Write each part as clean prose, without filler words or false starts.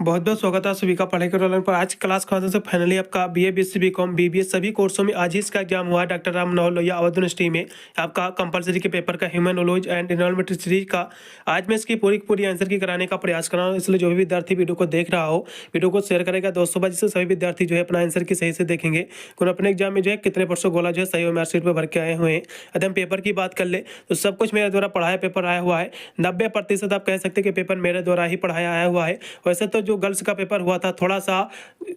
बहुत बहुत स्वागत है सभी का पढ़ाई कर ऑनलाइन पर। आज क्लास खाते से फाइनली आपका बीए बीएससी बीकॉम बीबीए सभी कोर्सों में आज ही इसका एग्जाम हुआ है। डॉक्टर राम मनोहर लोहिया अवध यूनिवर्सिटी में आपका कंपलसरी के पेपर का human knowledge and environmental series का आज मैं इसकी पूरी आंसर की कराने का प्रयास कर रहा हूँ। इसलिए जो भी विद्यार्थी वीडियो को देख रहा हो वीडियो को शेयर करेगा दोस्तों बजे से सभी विद्यार्थी जो है अपना आंसर की सही से देखेंगे कौन अपने एग्जाम में जो है कितने परसों गोला जो है सही मार्कशीट पर भर के आए हुए हैं। यदि हम पेपर की बात कर ले तो सब कुछ मेरे द्वारा पढ़ाया पेपर आया हुआ है। 90% आप कह सकते हैं कि पेपर मेरे द्वारा ही पढ़ाया आया हुआ है। वैसे तो जो गर्ल्स का पेपर हुआ था थोड़ा सा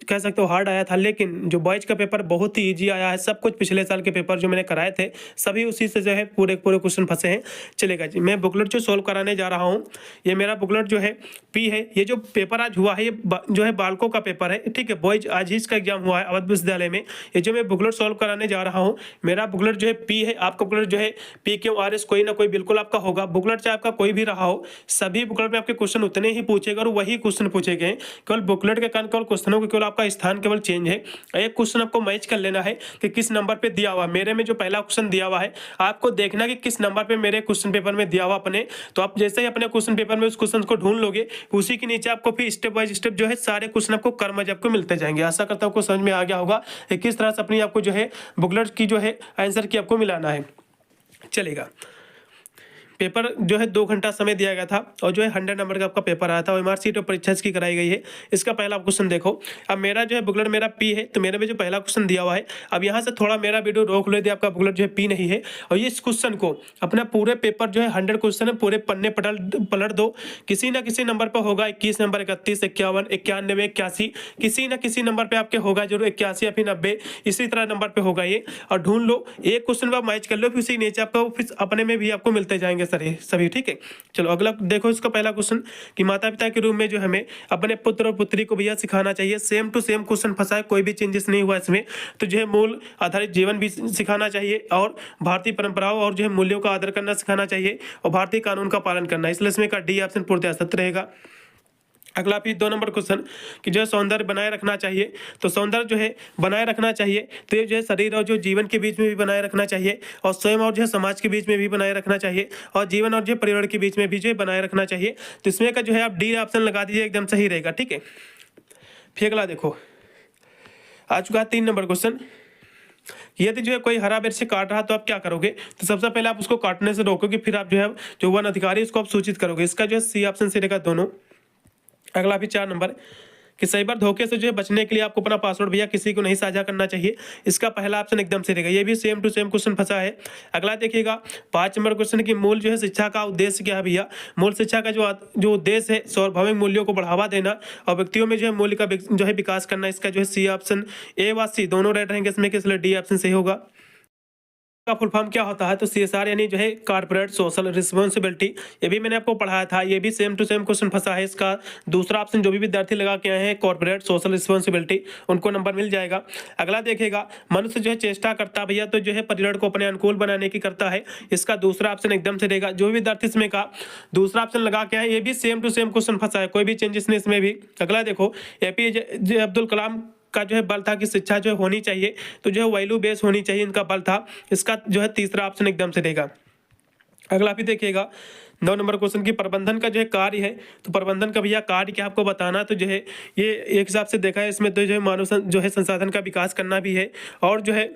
कह सकते हो हार्ड आया था, लेकिन जो बॉयज का पेपर बहुत ही इजी आया है। सब कुछ पिछले साल के पेपर जो मैंने कराए थे सभी उसी से जो है पूरे क्वेश्चन फंसे हैं। चलेगा जी, मैं बुकलेट जो सोल्व कराने जा रहा हूँ ये मेरा बुकलेट जो है पी है। ये जो पेपर आज हुआ है ये जो है बालकों का पेपर है, ठीक है। बॉयज आज ही इसका एग्जाम हुआ है अवध विश्वविद्यालय में। ये जो मैं बुकलेट सोल्व कराने जा रहा हूँ मेरा बुकलेट जो है पी है। आपका बुकलेट जो है पी क्यू आर एस कोई ना कोई बिल्कुल आपका होगा। बुकलेट चाहे आपका कोई भी रहा हो सभी बुकलेट में आपके क्वेश्चन उतने ही पूछेगा और वही क्वेश्चन पूछे गए। केवल बुकलेट के कारण केवल क्वेश्चनों के केवल आपका स्थान केवल चेंज है। एक क्वेश्चन आपको मैच कर लेना है कि किस नंबर पे दिया हुआ है। मेरे में जो पहला क्वेश्चन दिया हुआ है आपको देखना कि किस नंबर पे मेरे क्वेश्चन पेपर में दिया हुआ अपने। तो आप जैसे ही अपने क्वेश्चन पेपर में उस क्वेश्चन को ढूंढ लोगे उसी के नीचे आपको फिर स्टेप बाय स्टेप जो है सारे क्वेश्चन आपको कर्मज आपको मिलते जाएंगे। आशा करता हूँ आपको समझ में आ गया होगा कि किस तरह से अपनी आपको जो है बुकलेट की जो है आंसर की आपको मिलाना है। चलेगा, पेपर जो है 2 घंटा समय दिया गया था और जो है 100 नंबर का आपका पेपर आया था और मार्कशीट और परीक्षा इसकी कराई गई है। इसका पहला क्वेश्चन देखो। अब मेरा जो है बुकलेट मेरा पी है तो मेरे में जो पहला क्वेश्चन दिया हुआ है अब यहाँ से थोड़ा मेरा वीडियो रोक लो यदि आपका बुकलेट जो है पी नहीं है। और ये इस क्वेश्चन को अपना पूरे पेपर जो है 100 क्वेश्चन है पूरे पन्ने पलट दो। किसी ना किसी नंबर पर होगा 21 नंबर 31 51 91 81 किसी ना किसी नंबर पर आपके होगा जरूर 81 या फिर 90 इसी तरह नंबर पर होगा ये। और ढूंढ लो एक क्वेश्चन पर मैच कर लो फिर उसी नीचे आपको फिर अपने में भी आपको मिलते जाएंगे सभी, ठीक है। चलो अगला देखो इसका पहला क्वेश्चन कि माता पिता के रूप में जो हमें अपने पुत्र और पुत्री को भैया सिखाना चाहिए। सेम टू सेम क्वेश्चन फंसा है, कोई भी चेंजेस नहीं हुआ इसमें। तो जो है मूल आधारित जीवन भी सिखाना चाहिए और भारतीय परंपराओं और जो है मूल्यों का आदर करना सिखाना चाहिए और भारतीय कानून का पालन करना। इसलिए इसमें का डी ऑप्शन पूर्णतः सत्य रहेगा। अगला फिर 2 नंबर क्वेश्चन कि जो है सौंदर्य बनाए रखना चाहिए। तो सौंदर्य जो है बनाए रखना चाहिए तो ये जो है शरीर और जो जीवन के बीच में भी बनाए रखना चाहिए और स्वयं और जो है समाज के बीच में भी बनाए रखना चाहिए और जीवन और जो पर्यावरण के बीच में भी जो है बनाए रखना चाहिए। तो इसमें का जो है आप डी ऑप्शन लगा दीजिए एकदम सही रहेगा, ठीक है। फिर अगला देखो आ चुका है 3 नंबर क्वेश्चन। यदि जो है कोई हरा मिर्च काट रहा तो आप क्या करोगे। तो सबसे पहले आप उसको काटने से रोकोगे फिर आप जो है जो वन अधिकारी उसको आप सूचित करोगे। इसका जो है सी ऑप्शन से रहेगा दोनों। अगला भी 4 नंबर कि साइबर धोखे से जो है बचने के लिए आपको अपना पासवर्ड भैया किसी को नहीं साझा करना चाहिए। इसका पहला ऑप्शन एकदम से रहेगा। ये भी सेम टू सेम क्वेश्चन फंसा है। अगला देखिएगा 5 नंबर क्वेश्चन की मूल जो है शिक्षा का उद्देश्य क्या है भैया। मूल शिक्षा का जो उद्देश्य है सार्वभौमिक मूल्यों को बढ़ावा देना और व्यक्तियों में जो है मूल्य का जो है विकास करना। इसका जो है सी ऑप्शन ए व सी दोनों राइट रहेंगे इसमें, इसलिए डी ऑप्शन सही होगा। का फुल फॉर्म क्या होता है तो सीएसआर यानी जो है कॉर्पोरेट सोशल रिस्पॉन्सिबिलिटी। ये भी मैंने आपको पढ़ाया था, ये भी सेम टू सेम क्वेश्चन फंसा है। इसका दूसरा ऑप्शन जो भी विद्यार्थी लगा के आए हैं कॉर्पोरेट सोशल रिस्पॉन्सिबिलिटी उनको नंबर मिल जाएगा। अगला देखिएगा मनुष्य जो है चेष्टा करता भैया तो जो है पर्यावरण को अपने अनुकूल बनाने की करता है। इसका दूसरा ऑप्शन एकदम से रहेगा। जो भी विद्यार्थी इसमें का दूसरा ऑप्शन लगा के आए ये भी सेम टू सेम क्वेश्चन फंसा है, कोई भी चेंजेस नहीं इसमें भी। अगला देखो एपीजे अब्दुल कलाम का जो है बल था कि शिक्षा जो है होनी चाहिए तो जो है वैल्यू बेस होनी चाहिए इनका बल था। इसका जो है तीसरा ऑप्शन एकदम से रहेगा। अगला भी देखिएगा 9 नंबर क्वेश्चन की प्रबंधन का जो है कार्य है तो प्रबंधन का भैया कार्य क्या आपको बताना। तो जो है ये एक हिसाब से देखा है इसमें तो जो है मानव जो है संसाधन का विकास करना भी है। और जो है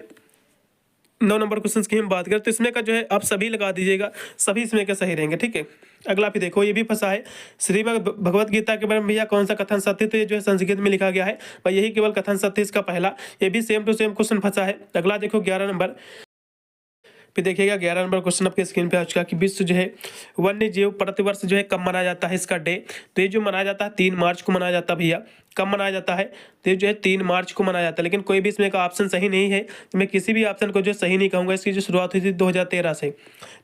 9 नंबर क्वेश्चन की हम बात करें तो इसमें का जो है आप सभी लगा दीजिएगा, सभी इसमें के सही रहेंगे, ठीक है। अगला भी देखो ये भी फंसा है श्रीमद् भगवत गीता के बारे में भैया कौन सा कथन सत्य तो ये जो है संस्कृत में लिखा गया है भाई यही केवल कथन सत्य इसका पहला। ये भी सेम टू सेम क्वेश्चन फंसा है। अगला देखो 11 नंबर फिर देखिएगा 11 नंबर क्वेश्चन आपके स्क्रीन पे आ चुका कि विश्व जो है वन्य जीव प्रतिवर्ष जो है कब मनाया जाता है इसका डे। तो ये जो मनाया जाता है 3 मार्च को मनाया जाता है भैया। कब मनाया जाता है तो ये जो है 3 मार्च को मनाया जाता है, लेकिन कोई भी इसमें का ऑप्शन सही नहीं है तो मैं किसी भी ऑप्शन को जो सही नहीं कहूँगा। इसकी जो शुरुआत हुई थी 2013 से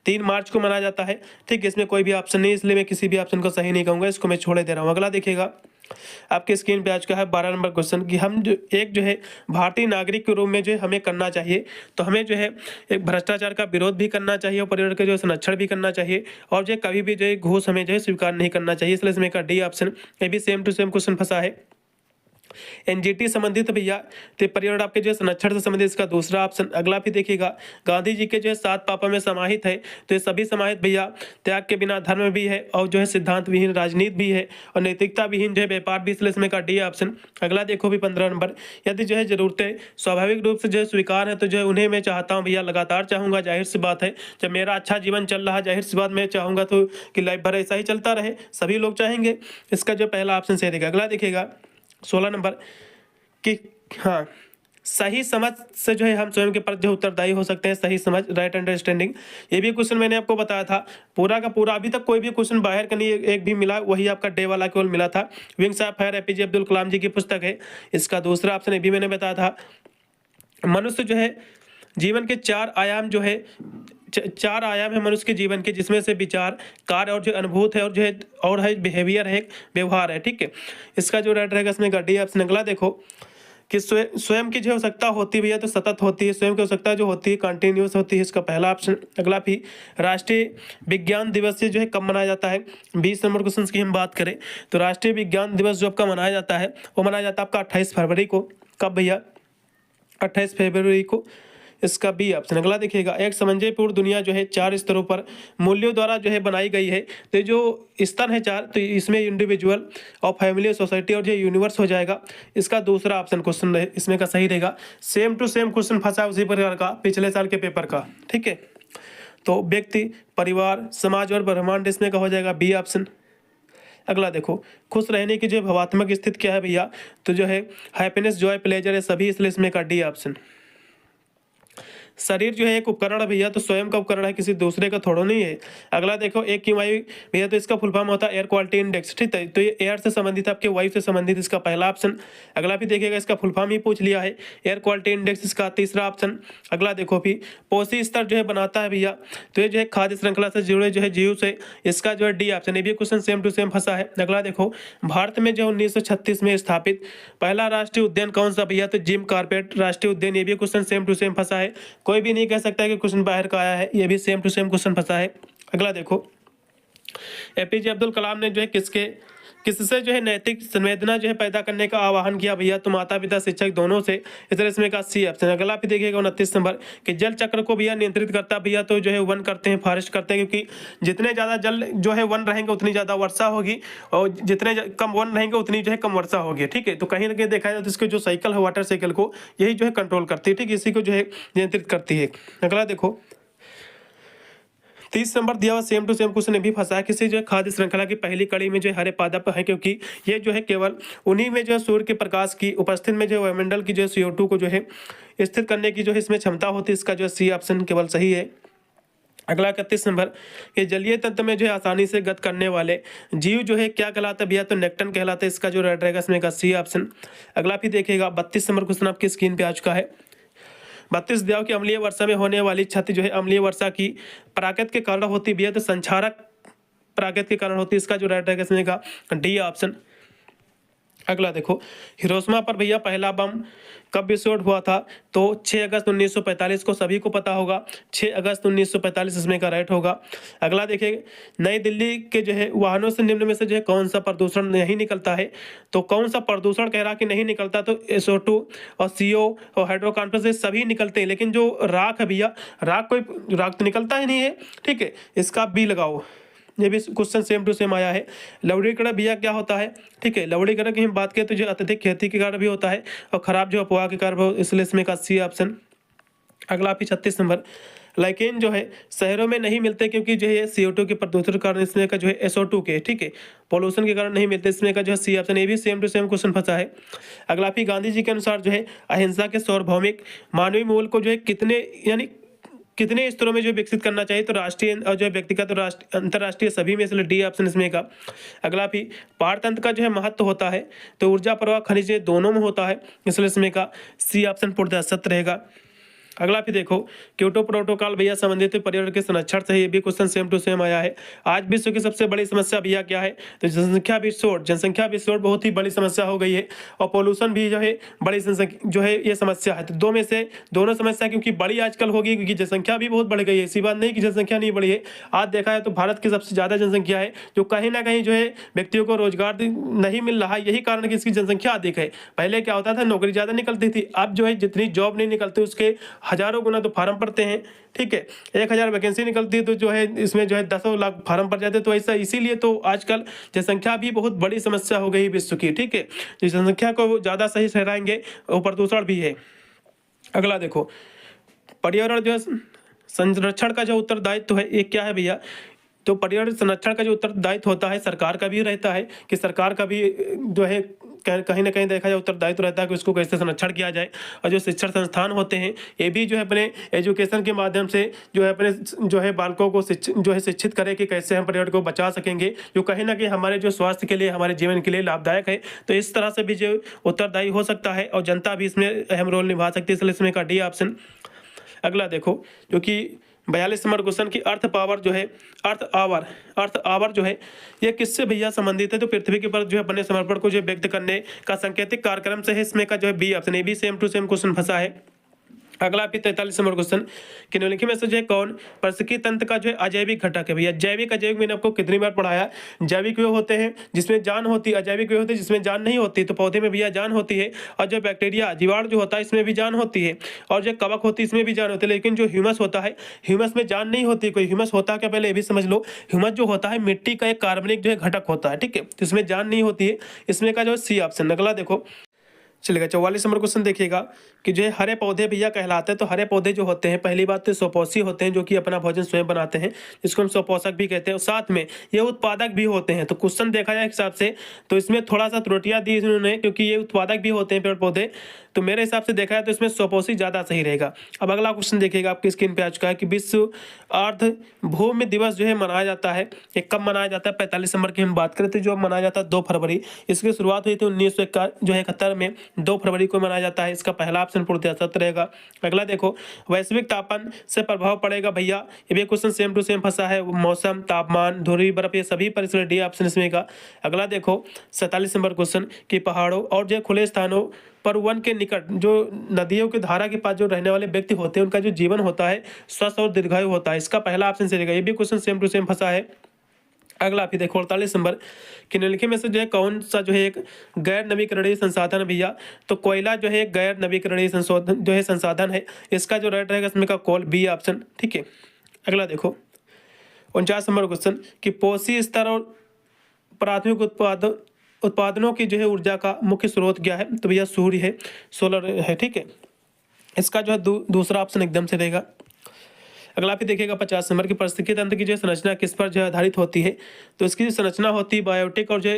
3 मार्च को मनाया जाता है, ठीक है। इसमें कोई भी ऑप्शन नहीं इसलिए मैं किसी भी ऑप्शन को सही नहीं कहूँगा, इसको मैं छोड़े दे रहा हूँ। अगला देखिएगा आपके स्क्रीन पे आ चुका है 12 नंबर क्वेश्चन कि हम जो है भारतीय नागरिक के रूप में जो है हमें करना चाहिए। तो हमें जो है एक भ्रष्टाचार का विरोध भी करना चाहिए और पर्यावरण का जो है संरक्षण भी करना चाहिए और जो कभी भी जो है घूस हमें जो है स्वीकार नहीं करना चाहिए। इसलिए इसमें का डी ऑप्शन ये भी सेम टू सेम क्वेश्चन फंसा है। एनजीटी संबंधित भैया, तो पर्यावरण आपके जो है संरक्षण से संबंधित इसका दूसरा ऑप्शन। अगला भी देखिएगा, गांधी जी के जो है 7 पापा में समाहित है, तो ये सभी समाहित भैया त्याग के बिना धर्म भी है, और जो है सिद्धांत विहीन राजनीति भी है, और नैतिकता विहीन जो है व्यापार भी, इसलिए इसमें का डी ऑप्शन। अगला देखो भी 15 नंबर, यदि जो है जरूरतें स्वाभाविक रूप से जो है स्वीकार है, तो जो है उन्हें मैं चाहता हूँ भैया, लगातार चाहूंगा, जाहिर सी बात है, जब मेरा अच्छा जीवन चल रहा है, जाहिर सी बात मैं चाहूंगा तो कि लाइफ भर ऐसा ही चलता रहे, सभी लोग चाहेंगे। इसका जो पहला ऑप्शन सही रहेगा। अगला देखिएगा 16 नंबर कि हाँ, सही समझ से जो है हम स्वयं के प्रति जो उत्तरदायी हो सकते हैं, सही समझ, राइट अंडरस्टैंडिंग। ये भी क्वेश्चन मैंने आपको बताया था, पूरा का पूरा अभी तक कोई भी क्वेश्चन बाहर का नहीं एक भी मिला, वही आपका डे वाला केवल मिला था। Wings of Fire APJ Abdul Kalam ji की पुस्तक है, इसका दूसरा ऑप्शन ये भी मैंने बताया था। मनुष्य जो है जीवन के 4 आयाम जो है 4 आयाम है मनुष्य के जीवन के, जिसमें से विचार, कार्य और जो अनुभूत है, और जो है और है बिहेवियर है, व्यवहार है, ठीक है। इसका जो राइट रहेगा इसमें डी ऑप्शन। अगला देखो कि स्वयं की जो आवश्यकता होती है भैया तो सतत होती है, स्वयं की आवश्यकता जो होती है कंटिन्यूस होती है, इसका पहला ऑप्शन। अगला भी राष्ट्रीय विज्ञान दिवस जो है कब मनाया जाता है, 20 नंबर क्वेश्चन की हम बात करें तो राष्ट्रीय विज्ञान दिवस जो आपका मनाया जाता है वो मनाया जाता है आपका 28 फरवरी को। कब भैया, 28 फरवरी को, इसका बी ऑप्शन। अगला देखिएगा, एक समंजयपूर्ण दुनिया जो है 4 स्तरों पर मूल्यों द्वारा जो है बनाई गई है, तो जो स्तर है 4, तो इसमें इंडिविजुअल और फैमिली, सोसाइटी और जो यूनिवर्स हो जाएगा। इसका दूसरा ऑप्शन क्वेश्चन रहे इसमें का सही रहेगा। सेम टू सेम क्वेश्चन फंसा उसी प्रकार का पिछले साल के पेपर का, ठीक है। तो व्यक्ति, परिवार, समाज और ब्रह्मांड, इसमें का हो जाएगा बी ऑप्शन। अगला देखो, खुश रहने की जो भावात्मक स्थिति क्या है भैया, तो जो है हैप्पीनेस, जॉय, प्लेजर है सभी, इसलिए इसमें का डी ऑप्शन। शरीर जो है एक उपकरण है भैया, तो स्वयं का उपकरण है, किसी दूसरे का थोड़ा नहीं है। अगला देखो, एक की वायु भैया, तो इसका फुल फॉर्म होता है एयर क्वालिटी इंडेक्स, ठीक है। तो ये एयर से संबंधित आपके वायु से संबंधित, इसका पहला ऑप्शन। अगला भी देखिएगा, इसका फुल फॉर्म ही पूछ लिया है, एयर क्वालिटी इंडेक्स, इसका तीसरा ऑप्शन। अगला देखो भी, पोषी स्तर जो है बनाता है भैया, तो ये जो है खाद्य श्रृंखला से जुड़े जो है जीव से, इसका जो है डी ऑप्शन। ये भी क्वेश्चन सेम टू सेम फंसा है। अगला देखो, भारत में जो 1936 में स्थापित पहला राष्ट्रीय उद्यान कौन सा भैया, तो जिम कॉर्बेट राष्ट्रीय उद्यान। ये भी क्वेश्चन सेम टू सेम फंसा है, कोई भी नहीं कह सकता है कि क्वेश्चन बाहर का आया है, ये भी सेम टू सेम क्वेश्चन फंसा है। अगला देखो, एपीजे अब्दुल कलाम ने जो है किससे जो है नैतिक संवेदना जो है पैदा करने का आह्वान किया भैया, तो माता पिता, शिक्षक दोनों से, इसलिए इसमें का सी ऑप्शन। अगला भी देखिएगा 29 नंबर कि जल चक्र को भैया नियंत्रित करता भैया, तो जो है वन करते हैं, फॉरेस्ट करते हैं, क्योंकि जितने ज़्यादा जल जो है वन रहेंगे उतनी ज़्यादा वर्षा होगी, और जितने कम वन रहेंगे उतनी जो है कम वर्षा होगी, ठीक है। तो कहीं ना कहीं देखा जाए तो इसके जो साइकिल है वाटर साइकिल को यही जो है कंट्रोल करती है, ठीक है, इसी को जो है नियंत्रित करती है। अगला देखो 30 नंबर दिया हुआ सेम टू सेम क्वेश्चन भी फंसा है, किसी जो है खाद्य श्रृंखला की पहली कड़ी में जो हरे पादप है, क्योंकि ये जो है केवल उन्हीं में जो है सूर्य के प्रकाश की उपस्थिति में जो वायुमंडल की जो CO2 को जो है स्थित करने की जो है इसमें क्षमता होती है, इसका जो है सी ऑप्शन केवल सही है। अगला 31 नंबर कि जलीय तत्व में जो है आसानी से गत करने वाले जीव जो है क्या कहलाता है भैया, तो नेक्टन कहलाता है, इसका जो राइट रहेगा इसमें का सी ऑप्शन। अगला भी देखिएगा 32 नंबर क्वेश्चन आपकी स्क्रीन पे आ चुका है। 32 दिया कि अम्लीय वर्षा में होने वाली क्षति जो है अम्लीय वर्षा की प्राकृत के कारण होती भी है, तो संक्षारक प्राकृत के कारण होती है, इसका जो राइट रहेगा इसमें का डी ऑप्शन। अगला देखो, हिरोशिमा पर भैया पहला बम कब विस्फोट हुआ था, तो 6 अगस्त 1945 को, सभी को पता होगा 6 अगस्त 1945 इसमें का राइट होगा। अगला देखिए, नई दिल्ली के जो है वाहनों से निम्न में से जो है कौन सा प्रदूषण नहीं निकलता है, तो कौन सा प्रदूषण कह रहा कि नहीं निकलता, तो SO2 और CO और हाइड्रोकार्बन से सभी निकलते हैं, लेकिन जो राख है भैया, राख तो निकलता ही नहीं है, ठीक है, इसका बी लगाओ। ये भी क्वेश्चन सेम टू सेम आया है। लवणीकरण भैया क्या होता है, ठीक है, लवणीकरण की हम बात करें तो जो अत्यधिक खेती के कारण भी होता है और खराब जो अफवाह के कारण, इसलिए इसमें का सी ऑप्शन। अगला भी 36 नंबर, लेकिन जो है शहरों में नहीं मिलते क्योंकि जो है CO2 के प्रदूषण के कारण, इसमें का जो है SO2 के, ठीक है, पोल्यूशन के कारण नहीं मिलते, इसमें का जो है सी ऑप्शन। ये भी सेम टू सेम क्वेश्चन फंसा है। अगला भी गांधी जी के अनुसार जो है अहिंसा के सार्वभौमिक मानवीय मूल को जो है कितने स्तरों में जो विकसित करना चाहिए, तो राष्ट्रीय और जो है व्यक्तिगत और अंतर्राष्ट्रीय सभी में, इसलिए डी ऑप्शन इसमें का। अगला भी पारतंत्र का जो है महत्व होता है, तो ऊर्जा प्रवाह खनिज दोनों में होता है, इसलिए इसमें का सी ऑप्शन पूर्णतः सत्य रहेगा। अगला फिर देखो क्योटो प्रोटोकॉल भैया संबंधित पर्यावरण के संरक्षण से, ये भी क्वेश्चन सेम टू सेम आया है। आज विश्व की सबसे बड़ी समस्या भैया क्या है, तो जनसंख्या विस्फोट बहुत ही बड़ी समस्या हो गई है, और पोल्यूशन भी जो है बड़ी जो है ये समस्या है। तो दो में से दोनों समस्या क्योंकि बड़ी आजकल होगी, क्योंकि जनसंख्या भी बहुत बढ़ गई है। ऐसी बात नहीं कि जनसंख्या नहीं बढ़ी है, आज देखा है तो भारत की सबसे ज्यादा जनसंख्या है, जो कहीं ना कहीं जो है व्यक्तियों को रोजगार नहीं मिल रहा है। यही कारण कि इसकी जनसंख्या अधिक है। पहले क्या होता था, नौकरी ज्यादा निकलती थी, अब जो है जितनी जॉब नहीं निकलती उसके हजारों गुना तो फार्म पड़ते हैं। ठीक है, 1000 वैकेंसी निकलती है तो जो है इसमें जो है 10 लाख फार्म पड़ जाते हैं। तो ऐसा इसीलिए तो आजकल जनसंख्या भी बहुत बड़ी समस्या हो गई विश्व की। ठीक है, तो जनसंख्या को ज़्यादा सही ठहराएंगे और प्रदूषण भी है। अगला देखो पर्यावरण जो है संरक्षण का जो उत्तरदायित्व है ये क्या है भैया, तो पर्यावरण संरक्षण का जो उत्तरदायित्व होता है सरकार का भी रहता है, कि सरकार का भी जो है कहीं ना कहीं देखा जाए उत्तरदायित्व रहता है कि उसको कैसे संरक्षण किया जाए। और जो शिक्षण संस्थान होते हैं ये भी जो है अपने एजुकेशन के माध्यम से जो है अपने जो है बालकों को शिक्षित करें कि कैसे हम पर्यावरण को बचा सकेंगे, जो कहीं ना कहीं हमारे जो स्वास्थ्य के लिए, हमारे जीवन के लिए लाभदायक है। तो इस तरह से भी जो उत्तरदायी हो सकता है और जनता भी इसमें अहम रोल निभा सकती है, इसलिए इसमें का डी ऑप्शन। अगला देखो जो कि 42 नंबर क्वेश्चन की अर्थ पावर जो है अर्थ आवर जो है ये किससे भैया संबंधित है, तो पृथ्वी के ऊपर जो है अपने समर्पण को जो व्यक्त करने का सांकेतिक कार्यक्रम से है। इसमें का जो है बी ऑप्शन, ये भी सेम टू सेम क्वेश्चन फंसा है। अगला फिर 43 नंबर क्वेश्चन कि निम्नलिखित में से जो है कौन पारिस्थितिकी तंत्र का जो है अजैविक घटक है भैया। जैविक अजैविक मैंने आपको कितनी बार पढ़ाया, जैविक वे होते हैं जिसमें जान होती है, अजैविक वे होते हैं जिसमें जान नहीं होती। तो पौधे में भैया जान होती है, और जो बैक्टीरिया जीवाणु जो होता है इसमें भी जान होती है, और जो कवक होती है इसमें भी जान होती है। लेकिन जो ह्यूमस होता है, ह्यूमस में जान नहीं होती कोई। ह्यूमस होता है क्या, पहले ये भी समझ लो। ह्यूमस जो होता है मिट्टी का एक कार्बनिक जो है घटक होता है। ठीक है, तो इसमें जान नहीं होती है, इसमें का जो है सी ऑप्शन। अगला देखो चलेगा 44 नंबर क्वेश्चन देखिएगा कि जो है हरे पौधे भैया कहलाते हैं। तो हरे पौधे जो होते हैं पहली बात तो स्वपोषी होते हैं, जो कि अपना भोजन स्वयं बनाते हैं, जिसको हम स्वपोषक भी कहते हैं, और साथ में ये उत्पादक भी होते हैं। तो क्वेश्चन देखा जाए हिसाब से तो इसमें थोड़ा सा त्रुटियां दी इन्होंने, क्योंकि ये उत्पादक भी होते हैं पेड़ पौधे। तो मेरे हिसाब से देखा जाए तो इसमें स्वपोषी ज़्यादा सही रहेगा। अब अगला क्वेश्चन देखिएगा आपकी स्क्रीन पे आ चुका है कि विश्व अर्ध भूमि दिवस जो है मनाया जाता है, ये कब मनाया जाता है। 45 नंबर की हम बात करें तो जो मनाया जाता है 2 फरवरी। इसकी शुरुआत हुई थी 1971 में, 2 फरवरी को मनाया जाता है। इसका पहला ऑप्शन पूर्णतः सत्य रहेगा। अगला देखो वैश्विक तापमान से प्रभाव पड़ेगा भैया, ये भी क्वेश्चन सेम टू सेम फंसा है। मौसम, तापमान, ध्रुवीय बर्फ, ये सभी पर इसलिए डी ऑप्शन इसमें का। अगला देखो 47 नंबर क्वेश्चन कि पहाड़ों और जो खुले स्थानों पर वन के निकट जो नदियों की धारा के पास जो रहने वाले व्यक्ति होते हैं उनका जो जीवन होता है स्वस्थ और दीर्घायु होता है। इसका पहला ऑप्शन से रहेगा, ये भी क्वेश्चन सेम टू सेम फंसा है। अगला फिर देखो 48 नंबर कि निम्नलिखित में से जो है कौन सा जो है एक गैर नवीकरणीय संसाधन भैया, तो कोयला जो है एक गैर नवीकरणीय संशोधन जो है संसाधन है। इसका जो राइट रहेगा इसमें का कॉल बी ऑप्शन। ठीक है, अगला देखो 49 नंबर क्वेश्चन कि पोषी स्तर और प्राथमिक उत्पादनों की जो है ऊर्जा का मुख्य स्रोत क्या है, तो भैया सूर्य है, सोलर है। ठीक है, इसका जो है दूसरा ऑप्शन एकदम से रहेगा। अगला फिर देखिएगा 50 नंबर की पारिस्थितिकी तंत्र की जो संरचना किस पर जो आधारित होती है, तो इसकी जो संरचना होती है बायोटिक और जो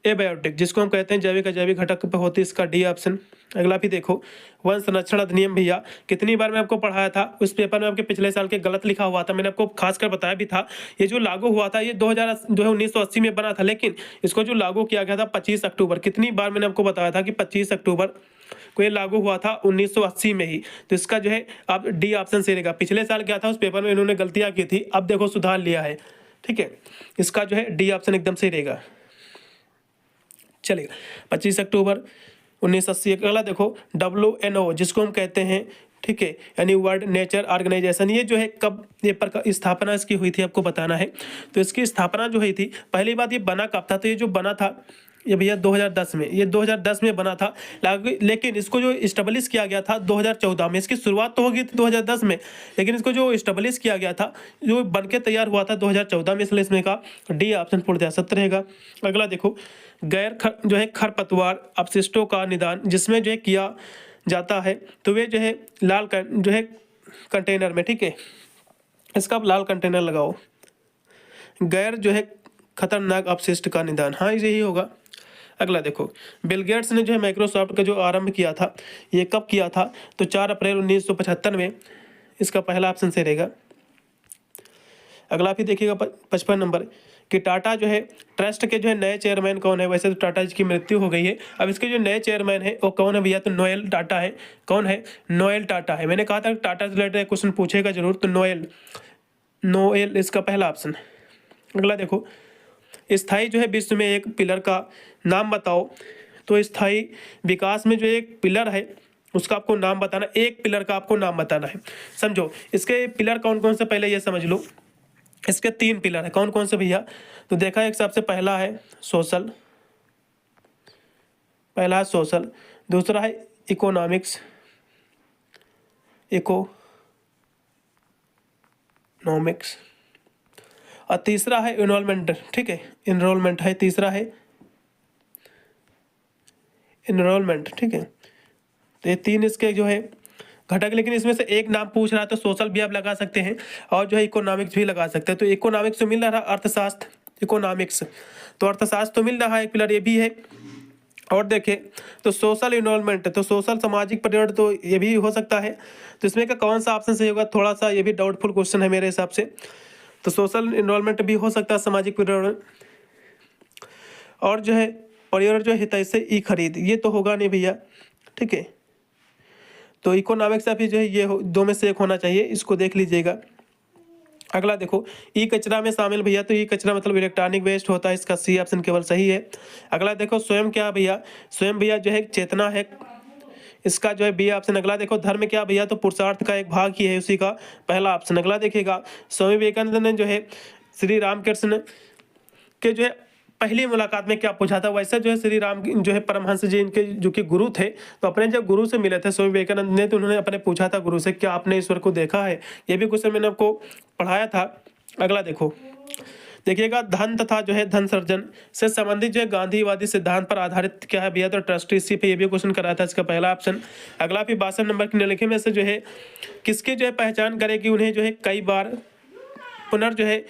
एबायोटिक, जिसको हम कहते हैं जैविक अजैविक घटक पर होती है। इसका डी ऑप्शन। अगला भी देखो वन संरक्षण अधिनियम भैया, कितनी बार मैं आपको पढ़ाया था, उस पेपर में आपके पिछले साल के गलत लिखा हुआ था, मैंने आपको खासकर बताया भी था। ये जो लागू हुआ था ये 1980 में बना था, लेकिन इसको जो लागू किया गया था 25 अक्टूबर। कितनी बार मैंने आपको बताया था कि 25 अक्टूबर को ये लागू हुआ था 1980 में ही। तो इसका जो है अब डी ऑप्शन से रहेगा। पिछले साल क्या था उस पेपर में इन्होंने गलतियां की थी, अब देखो सुधार लिया है। ठीक है, इसका जो है डी ऑप्शन एकदम से रहेगा। चलिए 25 अक्टूबर 1980। अगला देखो WNO जिसको हम कहते हैं, ठीक है, यानी वर्ल्ड नेचर ऑर्गेनाइजेशन, ये जो है कब ये स्थापना इसकी हुई थी आपको बताना है। तो इसकी स्थापना जो हुई थी, पहली बात ये बना कब था, तो ये जो बना था ये भैया 2010 में, ये 2010 में बना था। लेकिन इसको जो इस्टेब्लिश किया गया था 2014 में। इसकी शुरुआत तो होगी थी 2010 में, लेकिन इसको जो इस्टेब्लिश किया गया था, जो बनके तैयार हुआ था 2014 में, इसलिए इसमें का डी ऑप्शन पूर्णतः सत्य रहेगा। अगला देखो जो है खरपतवार अपशिष्टों का निदान जिसमें जो है किया जाता है, तो वे जो है लाल जो है कंटेनर में, ठीक है, इसका आप लाल कंटेनर लगाओ। गैर जो है खतरनाक अपशिष्ट का निदान, हाँ यही होगा। अगला देखो बिल गेट्स ने जो है माइक्रोसॉफ्ट का जो आरंभ किया था, ये कब किया था, तो 4 अप्रैल 1975 में। इसका पहला ऑप्शन से रहेगा। अगला फिर देखिएगा 55 नंबर कि टाटा जो है ट्रस्ट के जो है नए चेयरमैन कौन है। वैसे तो टाटा जी की मृत्यु हो गई है, अब इसके जो नए चेयरमैन है वो कौन है भैया, तो नोएल टाटा है। कौन है, नोएल टाटा है। मैंने कहा था टाटा से रिलेटेड क्वेश्चन पूछेगा जरूर, तो नोएल, नोएल इसका पहला ऑप्शन। अगला देखो, स्थायी जो है विश्व में एक पिलर का नाम बताओ। तो स्थायी विकास में जो एक पिलर है उसका आपको नाम बताना, एक पिलर का आपको नाम बताना है। समझो इसके पिलर कौन कौन से, पहले ये समझ लो। इसके 3 पिलर है, कौन कौन से भैया, तो देखा एक सबसे पहला है सोशल, पहला है सोशल, दूसरा है इकोनॉमिक्स, इकोनॉमिक्स, और तीसरा है इनरोलमेंट। ठीक है, इनरोलमेंट है, तीसरा है इनरोलमेंट। ठीक है, तो ये 3 इसके जो है घटक, लेकिन इसमें से एक नाम पूछ रहा है तो सोशल भी आप लगा सकते हैं और जो है इकोनॉमिक्स भी लगा सकते हैं। तो इकोनॉमिक्स तो मिल रहा है, अर्थशास्त्र, इकोनॉमिक्स तो अर्थशास्त्र तो मिल रहा है, एक पिलर ये भी है। और देखें तो सोशल इन्वॉल्वमेंट, तो सोशल सामाजिक पर्यावरण, तो ये भी हो सकता है। तो इसमें का कौन सा ऑप्शन सही होगा, थोड़ा सा ये भी डाउटफुल क्वेश्चन है मेरे हिसाब से। तो सोशल इन्वॉल्वमेंट भी हो सकता है, सामाजिक पर्यावरण। और जो है पर्यावरण जो हितैषी ई खरीद, ये तो होगा नहीं भैया। ठीक है, तो इकोनॉमिक्स अभी जो है ये 2 में से एक होना चाहिए, इसको देख लीजिएगा। अगला देखो, ई कचरा में शामिल भैया, तो ई कचरा मतलब इलेक्ट्रॉनिक वेस्ट होता है, इसका सी ऑप्शन केवल सही है। अगला देखो, स्वयं क्या भैया, स्वयं भैया जो है चेतना है, इसका जो है बी ऑप्शन। अगला देखो, धर्म क्या भैया, तो पुरुषार्थ का एक भाग ही है, उसी का पहला ऑप्शन। अगला देखिएगा, स्वामी विवेकानंद ने जो है श्री रामकृष्ण के जो है पहली मुलाकात में क्या पूछा था। वैसे जो है श्री राम जो है परमहंस जी इनके जो कि गुरु थे, तो अपने जब गुरु से मिले थे स्वामी विवेकानंद ने, तो उन्होंने अपने पूछा था गुरु से, क्या आपने ईश्वर को देखा है। ये भी क्वेश्चन मैंने आपको पढ़ाया था। अगला देखो, देखिएगा, धन तथा जो है धन सृजन से संबंधित जो है गांधीवादी सिद्धांत पर आधारित क्या है भैया, तो ट्रस्टीशिप है, ये भी क्वेश्चन कराया था, इसका पहला ऑप्शन। अगला भी 62 नंबर के निम्नलिखित में से जो है किसकी जो है पहचान करेगी, उन्हें जो है कई बार जो है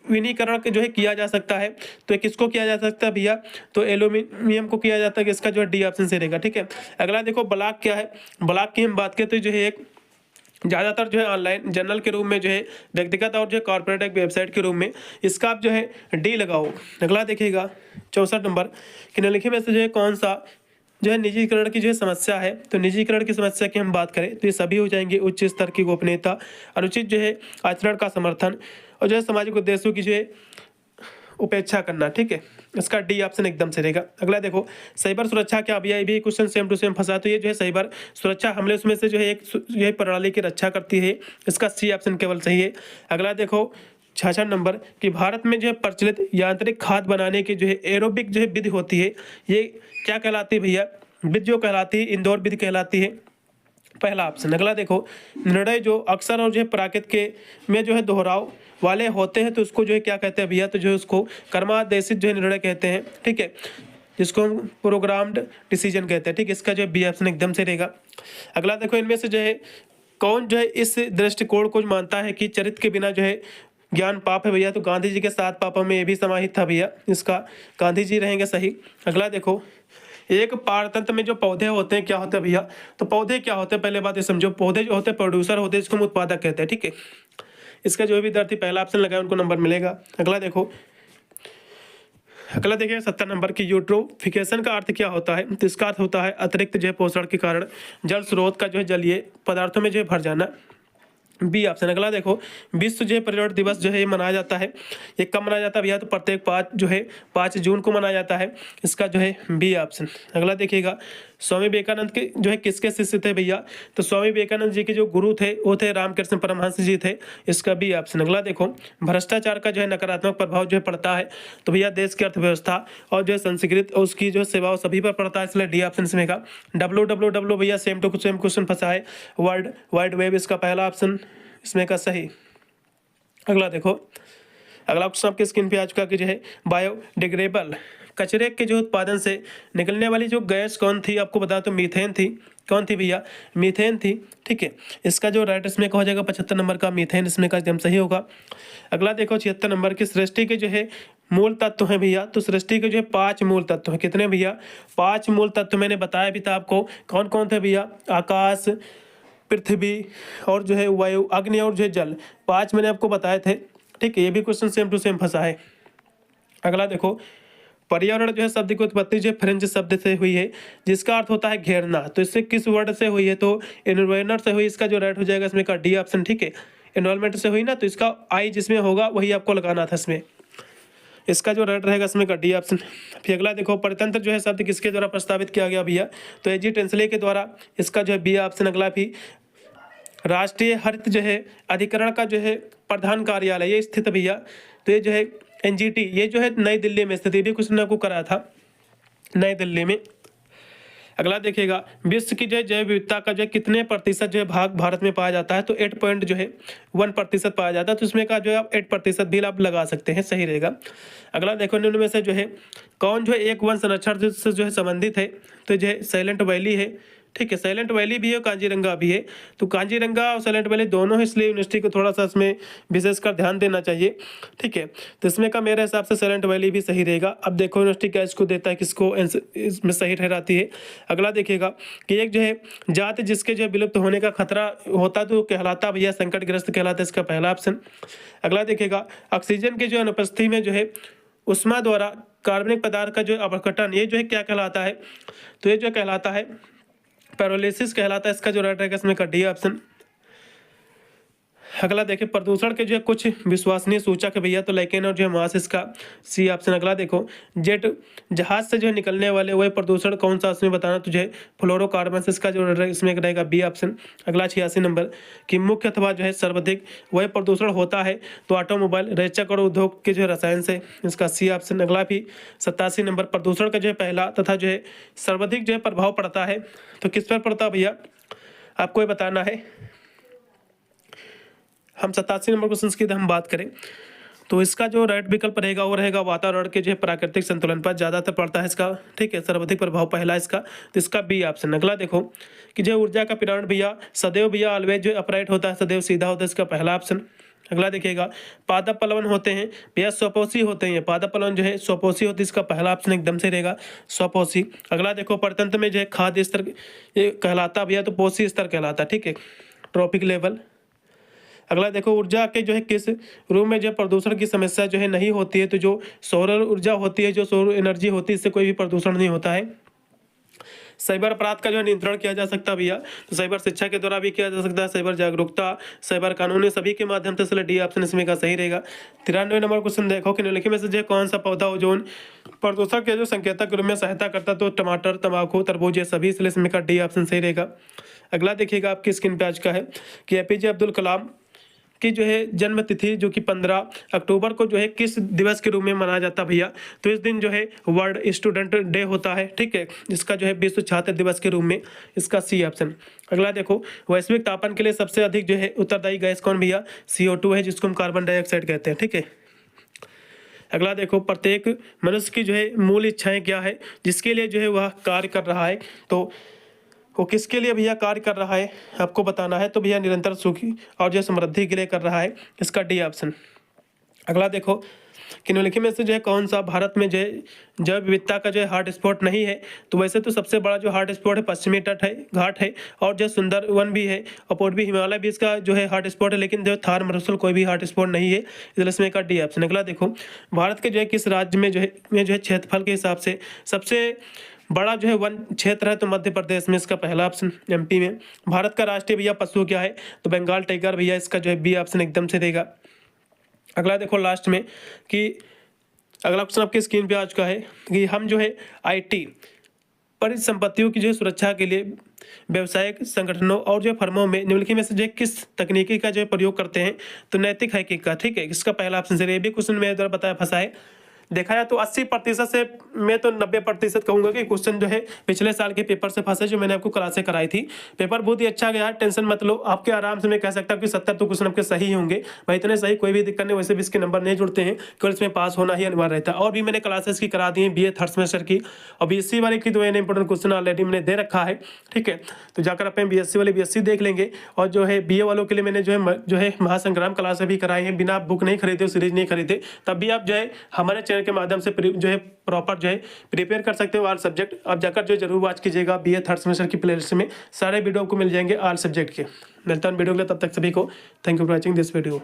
विनीकरण के जो है किया जा सकता है। तो किसको किया जा सकता है भैया, तो एल्यूमिनियम को किया जाता है, इसका जो है डी ऑप्शन से रहेगा। ठीक है, अगला देखो, ब्लॉक क्या है, ब्लॉक की हम बात करें तो जो है एक ज़्यादातर जो है ऑनलाइन जर्नल के रूप में जो है व्यक्तिगत और जो है कॉर्पोरेट एक वेबसाइट के रूप में, इसका आप जो है डी लगाओ। अगला देखिएगा 64 नंबर कि निम्नलिखित में से जो है कौन सा जो है निजीकरण की जो है समस्या है। तो निजीकरण की समस्या की हम बात करें तो ये सभी हो जाएंगे, उच्च स्तर की गोपनीयता, अनुचित जो है आचरण का समर्थन, और जो है सामाजिक उद्देश्यों की जो है उपेक्षा करना। ठीक है, इसका डी ऑप्शन एकदम से रहेगा। अगला देखो, साइबर सुरक्षा क्या भैया, ये भी क्वेश्चन सेम टू सेम फंसा। तो ये जो है साइबर सुरक्षा हमले उसमें से जो है एक जो है प्रणाली की रक्षा करती है, इसका सी ऑप्शन केवल सही है। अगला देखो 66 नंबर कि भारत में जो है प्रचलित यांत्रिक खाद बनाने की जो है एरोबिक जो है विधि होती है, ये क्या कहलाती है भैया, विधि जो कहलाती है इंदौर विधि कहलाती है, पहला ऑप्शन। अगला देखो, निर्णय जो अक्सर और जो है प्राकृत के में जो है दोहराव वाले होते हैं, तो उसको जो है क्या कहते हैं भैया, तो जो है उसको कर्मादेशित जो है निर्णय कहते हैं। ठीक है, जिसको हम प्रोग्राम्ड डिसीजन कहते हैं। ठीक है, इसका जो है बी ऑप्शन एकदम से रहेगा। अगला देखो, इनमें से जो है कौन जो है इस दृष्टिकोण को मानता है कि चरित्र के बिना जो है ज्ञान पाप है भैया, तो गांधी जी के 7 पापों में ये भी समाहित था भैया, इसका गांधी जी रहेंगे सही। अगला देखो, एक पारतंत्र में जो पौधे होते हैं क्या होते हैं भैया, तो पौधे क्या होते हैं, पहले बात ये समझो, पौधे जो होते हैं प्रोड्यूसर होते हैं, जिसको हम उत्पादक कहते हैं। ठीक है, इसका जो भी विद्यार्थी पहला ऑप्शन लगाए उनको नंबर मिलेगा। अगला देखो, अगला देखिए 70 नंबर की यूट्रोफिकेशन का अर्थ क्या होता है, तो इसका अर्थ होता है अतिरिक्त जो है पोषण के कारण जल स्रोत का जो है जलीय पदार्थों में जो है भर जाना, बी ऑप्शन। अगला देखो, विश्व जो है पर्यावरण दिवस जो है ये मनाया जाता है, ये कब मनाया जाता है भैया, तो प्रत्येक 5 जून को मनाया जाता है, इसका जो है बी ऑप्शन। अगला देखिएगा, स्वामी विवेकानंद के जो है किसके शिष्य थे भैया, तो स्वामी विवेकानंद जी के जो गुरु थे वो थे रामकृष्ण परमहंस जी थे, इसका बी ऑप्शन। अगला देखो, भ्रष्टाचार का जो है नकारात्मक प्रभाव जो है पड़ता है, तो भैया देश की अर्थव्यवस्था और जो है संस्कृत और उसकी जो सेवाओं सभी पर पड़ता है, इसलिए डी ऑप्शन से रहेगा। WWW भैया सेम टू सेम क्वेश्चन फंसा है, वर्ल्ड वाइड वेब, इसका पहला ऑप्शन इसमें का सही। अगला देखो, अगला क्वेश्चन आपके स्क्रीन पे आ चुका कि जो है बायोडिग्रेडेबल कचरे के जो उत्पादन से निकलने वाली जो गैस कौन थी, आपको बता तो मीथेन थी। कौन थी भैया, मीथेन थी। ठीक है, इसका जो राइट इसमें का हो जाएगा 75 नंबर का मीथेन, इसमें का एकदम सही होगा। अगला देखो 76 नंबर की सृष्टि के जो है मूल तत्व हैं भैया, तो सृष्टि के जो है 5 मूल तत्व हैं। कितने भैया, 5 मूल तत्व मैंने बताया भी था आपको, कौन कौन थे भैया, आकाश, पृथ्वी और जो है वायु, अग्नि और जो है जल, 5 मैंने आपको बताए थे। ठीक है, ये भी क्वेश्चन सेम टू सेम फंसा है। अगला देखो, पर्यावरण जो है शब्द की उत्पत्ति जो फ्रेंच शब्द से हुई है, जिसका अर्थ होता है घेरना। तो इससे किस वर्ड से हुई है? तो एनवायरनमेंट से हुई। इसका जो राइट हो जाएगा इसमें का डी ऑप्शन, ठीक है। एनवायरनमेंट से हुई ना, तो इसका आई जिसमें होगा वही आपको लगाना था इसमें। इसका जो राइट रहेगा इसमें का डी ऑप्शन। फिर अगला देखो, परतंत्र जो है शब्द किसके द्वारा प्रस्तावित किया गया भैया? तो एजी टेंसले के द्वारा। इसका जो है बी ऑप्शन। अगला भी, राष्ट्रीय हरित जो है अधिकरण का जो है प्रधान कार्यालय ये स्थित भैया, तो ये जो है एनजीटी, ये जो है नई दिल्ली में स्थित। ये भी कुछ ने को करा था नई दिल्ली में। अगला देखिएगा, विश्व की जो है जैव विविधता का जो है कितने प्रतिशत जो है भाग भारत में पाया जाता है? तो 8.1% पाया जाता है। तो इसमें का जो है आप 8% भी आप लगा सकते हैं, सही रहेगा। अगला देखो, निम्न में से जो है कौन जो है एक वन संरक्षण से जो है संबंधित है? तो जो है साइलेंट वैली है, ठीक है। साइलेंट वैली भी है, कांजीरंगा भी है। तो कांजीरंगा और साइलेंट वैली दोनों है, इसलिए यूनिवर्सिटी को थोड़ा सा इसमें विशेषकर ध्यान देना चाहिए, ठीक है। तो इसमें का मेरे हिसाब से साइलेंट वैली भी सही रहेगा। अब देखो यूनिवर्सिटी क्या इसको देता है, किसको इसमें सही ठहराती है। अगला देखिएगा कि एक जो है जाति जिसके जो विलुप्त होने का खतरा होता तो कहलाता भैया संकटग्रस्त कहलाता है, इसका पहला ऑप्शन। अगला देखिएगा, ऑक्सीजन की जो अनुपस्थिति में जो है उष्मा द्वारा कार्बनिक पदार्थ का जो अपघटन, ये जो है क्या कहलाता है? तो ये जो कहलाता है पैरालिसिस कहलाता है। इसका जो राइट रहेगा इसमें का डी ऑप्शन। अगला देखिए, प्रदूषण के जो है कुछ विश्वसनीय सूचक है भैया, तो लाइकेन और जो है मास, इसका सी ऑप्शन। अगला देखो, जेट जहाज से जो है निकलने वाले वह प्रदूषण कौन सा उसमें बताना तुझे? फ्लोरोकार्बन, इसका जो इसमें रहेगा बी ऑप्शन। अगला 86 नंबर कि मुख्य अथवा जो है सर्वाधिक वह प्रदूषण होता है? तो ऑटोमोबाइल, रेचक और उद्योग के जो है रसायन से, इसका सी ऑप्शन। अगला भी 87 नंबर, प्रदूषण का जो है पहला तथा जो है सर्वाधिक जो है प्रभाव पड़ता है, तो किस पर पड़ता है भैया? आपको ये बताना है। हम 87 नंबर क्वेश्चन की हम बात करें तो इसका जो राइट विकल्प रहेगा वो रहेगा वातावरण के जो है प्राकृतिक संतुलन पर ज़्यादातर पड़ता है इसका, ठीक है। सर्वाधिक प्रभाव पहला इसका, तो इसका बी ऑप्शन। अगला देखो कि जो ऊर्जा का पिरामिड भैया सदैव भैया ऑलवेज जो अपराइट होता है, सदैव सीधा होता है, इसका पहला ऑप्शन। अगला देखिएगा, पादप पलवन होते हैं भैया स्वपोषी होते हैं, पादप पलवन जो है स्वपोषी होती है, इसका पहला ऑप्शन एकदम से रहेगा स्वपोषी। अगला देखो, परतंत्र में जो है खाद्य स्तर ये कहलाता भैया, तो पोषी स्तर कहलाता, ठीक है, ट्रॉपिक लेवल। अगला देखो, ऊर्जा के जो है किस रूप में जो प्रदूषण की समस्या जो है नहीं होती है? तो जो सौर ऊर्जा होती है, जो सौर एनर्जी होती है, इससे कोई भी प्रदूषण नहीं होता है। साइबर अपराध का जो है नियंत्रण किया जा सकता है भैया, तो साइबर शिक्षा के द्वारा भी किया जा सकता है, साइबर जागरूकता, साइबर कानूनी सभी के माध्यम से, इसलिए डी ऑप्शन इसमें का सही रहेगा। 93 नंबर क्वेश्चन देखो कि निम्नलिखित में से जो कौन सा पौधा ओजोन प्रदूषण के जो संकेतक के रूप में सहायता करता? तो टमाटर, तंबाकू, तरबूज, ये सभी, इसलिए इसमें का डी ऑप्शन सही रहेगा। अगला देखिएगा आपकी स्क्रीन पे आज का है कि एपीजे अब्दुल कलाम की जो है जन्म तिथि जो कि 15 अक्टूबर को जो है किस दिवस के रूप में मनाया जाता है भैया? तो इस दिन जो है वर्ल्ड स्टूडेंट डे होता है, ठीक है। इसका जो है विश्व छात्र दिवस के रूप में, इसका सी ऑप्शन। अगला देखो, वैश्विक तापमान के लिए सबसे अधिक जो है उत्तरदायी गैस कौन भैया? CO2 है, जिसको हम कार्बन डाइऑक्साइड कहते हैं, ठीक है। अगला देखो, प्रत्येक मनुष्य की जो है मूल इच्छाएं क्या है जिसके लिए जो है वह कार्य कर रहा है? तो वो किसके लिए भैया कार्य कर रहा है आपको बताना है? तो भैया निरंतर सुखी और जो समृद्धि के लिए कर रहा है, इसका डी ऑप्शन। अगला देखो कि निम्नलिखित में से जो है कौन सा भारत में जो है जैव विविधता का जो है हॉट स्पॉट नहीं है? तो वैसे तो सबसे बड़ा जो हॉट स्पॉट है पश्चिमी तट है, घाट है, और जो सुंदर वन भी है, और पूर्वी हिमालय भी इसका जो है हॉट स्पॉट है, लेकिन जो थार मरुस्थल कोई भी हॉट स्पॉट नहीं है, इसलिए इसमें का डी ऑप्शन। अगला देखो, भारत के जो है किस राज्य में जो है क्षेत्रफल के हिसाब से सबसे बड़ा जो है वन क्षेत्र है? तो मध्य प्रदेश में, इसका पहला ऑप्शन। MP में भारत का राष्ट्रीय भैया पशु क्या है? तो बंगाल टाइगर भैया, इसका जो है बी ऑप्शन एकदम से देगा। अगला देखो लास्ट में कि अगला क्वेश्चन आपकी स्क्रीन पे आ चुका है कि हम जो है IT परिसंपत्तियों की जो है सुरक्षा के लिए व्यवसायिक संगठनों और जो फर्मों में निम्नलिखित में से जो किस तकनीकी का जो है प्रयोग करते हैं? तो नैतिक हैकिंग का, ठीक है, इसका पहला ऑप्शन से। ये भी क्वेश्चन मेरे द्वारा बताया फंसा है। देखा जाए तो 80% से मैं तो 90% कहूंगा कि क्वेश्चन जो है पिछले साल के पेपर से फंसे, जो मैंने आपको क्लासें कराई थी। पेपर बहुत ही अच्छा गया है, टेंशन मत लो। आपके आराम से मैं कह सकता हूँ कि 70 तो क्वेश्चन आपके सही होंगे भाई, इतने सही कोई भी दिक्कत नहीं। वैसे भी इसके नंबर नहीं जुड़ते हैं, केवल इसमें पास होना ही अनिवार्य रहता है। और भी मैंने क्लासेस की करा दी है BA थर्ड सेमेस्टर की, और BSc वाले की तो मैंने इंपॉर्टेंट क्वेश्चन ऑलरेडी मैंने दे रखा है, ठीक है। तो जाकर अपने BSc वाले BSc देख लेंगे, और जो है BA वालों के लिए मैंने जो है महासंग्राम क्लासें भी कराई हैं। बिना बुक नहीं खरीदे, सीरीज नहीं खरीदे, तब भी आप जो है हमारे चैनल के माध्यम से जो है प्रॉपर जो है प्रिपेयर कर सकते हो ऑल सब्जेक्ट। आप जाकर जो जरूर वॉच कीजिएगा BA थर्ड सेमेस्टर की प्लेलिस्ट में सारे वीडियो आपको मिल जाएंगे ऑल सब्जेक्ट के। मिलता हूं वीडियो के लिए, तब तक सभी को thank you for watching this video.